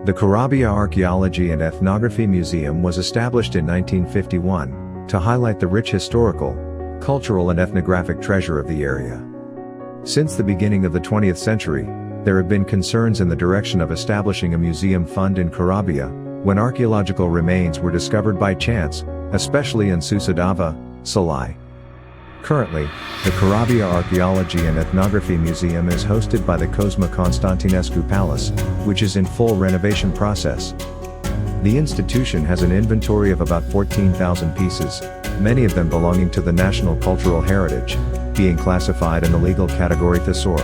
The Coravia Archaeology and Ethnography Museum was established in 1951 to highlight the rich historical, cultural and ethnographic treasure of the area. Since the beginning of the 20th century, there have been concerns in the direction of establishing a museum fund in Coravia, when archaeological remains were discovered by chance, especially in Susadava, Salai. Currently, the Coravia Archaeology and Ethnography Museum is hosted by the Cosma Constantinescu Palace, which is in full renovation process. The institution has an inventory of about 14,000 pieces, many of them belonging to the National Cultural Heritage, being classified in the legal category Thesaur.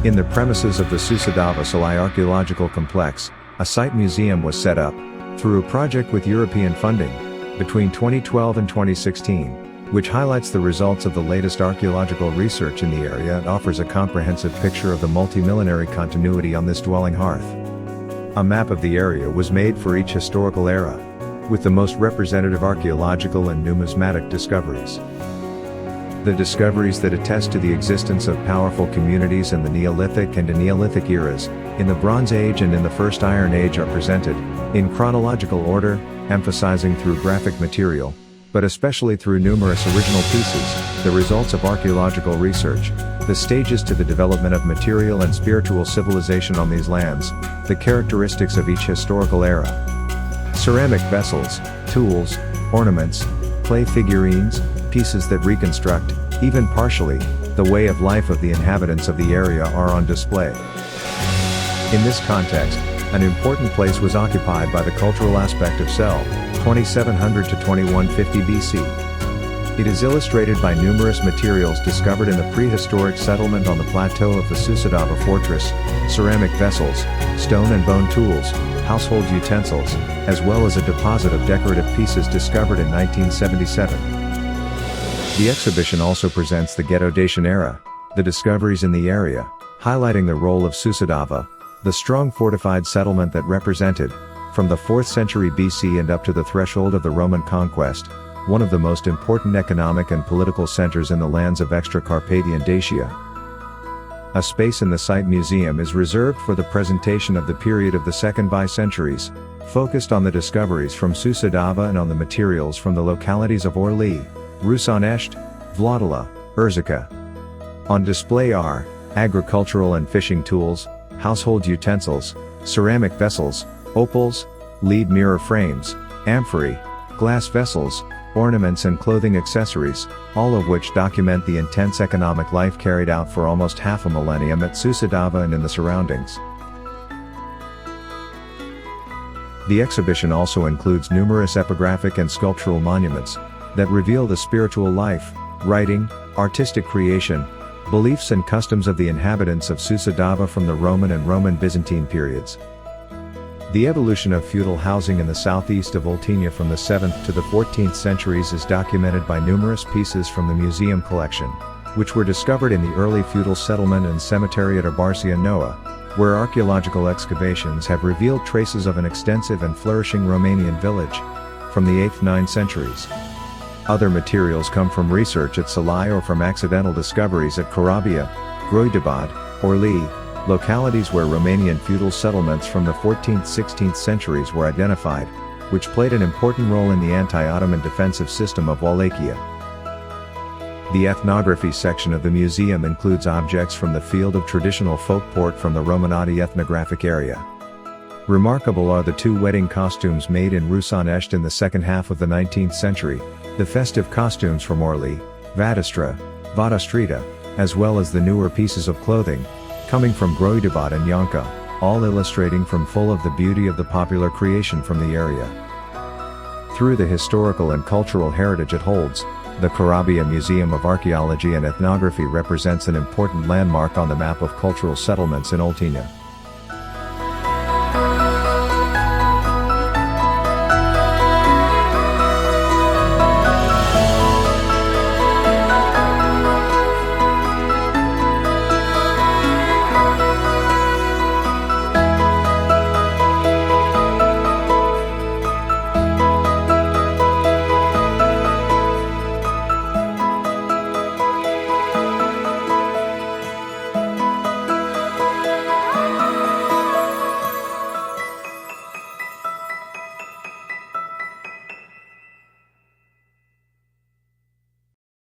In the premises of the Susadava Salai Archaeological Complex, a site museum was set up, through a project with European funding, between 2012 and 2016, which highlights the results of the latest archaeological research in the area and offers a comprehensive picture of the multimillenary continuity on this dwelling hearth. A map of the area was made for each historical era, with the most representative archaeological and numismatic discoveries. The discoveries that attest to the existence of powerful communities in the Neolithic and Neolithic eras, in the Bronze Age and in the First Iron Age are presented, in chronological order, emphasizing through graphic material, but especially through numerous original pieces, the results of archaeological research, the stages to the development of material and spiritual civilization on these lands, the characteristics of each historical era. Ceramic vessels, tools, ornaments, clay figurines, pieces that reconstruct, even partially, the way of life of the inhabitants of the area are on display. In this context, an important place was occupied by the cultural aspect of Cell, 2700 to 2150 BC. It is illustrated by numerous materials discovered in the prehistoric settlement on the plateau of the Susadava fortress, ceramic vessels, stone and bone tools, household utensils, as well as a deposit of decorative pieces discovered in 1977. The exhibition also presents the Ghetto Dacian era, the discoveries in the area, highlighting the role of Susadava, the strong fortified settlement that represented, from the 4th century BC and up to the threshold of the Roman conquest, one of the most important economic and political centers in the lands of extra-Carpathian Dacia. A space in the site museum is reserved for the presentation of the period of the second bi-centuries, focused on the discoveries from Susadava and on the materials from the localities of Orly, Rusanest, Vladila, Urzica. On display are agricultural and fishing tools, household utensils, ceramic vessels, opals, lead mirror frames, amphorae, glass vessels, ornaments and clothing accessories, all of which document the intense economic life carried out for almost half a millennium at Susadava and in the surroundings. The exhibition also includes numerous epigraphic and sculptural monuments that reveal the spiritual life, writing, artistic creation, beliefs and customs of the inhabitants of Susadava from the Roman and Roman-Byzantine periods. The evolution of feudal housing in the southeast of Oltenia from the 7th to the 14th centuries is documented by numerous pieces from the museum collection, which were discovered in the early feudal settlement and cemetery at Arbarsia Noa, where archaeological excavations have revealed traces of an extensive and flourishing Romanian village, from the 8th–9th centuries. Other materials come from research at Salai or from accidental discoveries at Coravia, Groidabad, Orly, localities where Romanian feudal settlements from the 14th–16th centuries were identified, which played an important role in the anti-Ottoman defensive system of Wallachia. The ethnography section of the museum includes objects from the field of traditional folklore from the Romanati ethnographic area. Remarkable are the 2 wedding costumes made in Rusanest in the second half of the 19th century, the festive costumes from Orly, Vadistra, Vadastrita, as well as the newer pieces of clothing, coming from Groidabad and Yanka, all illustrating from full of the beauty of the popular creation from the area. Through the historical and cultural heritage it holds, the Coravia Museum of Archaeology and Ethnography represents an important landmark on the map of cultural settlements in Oltenia.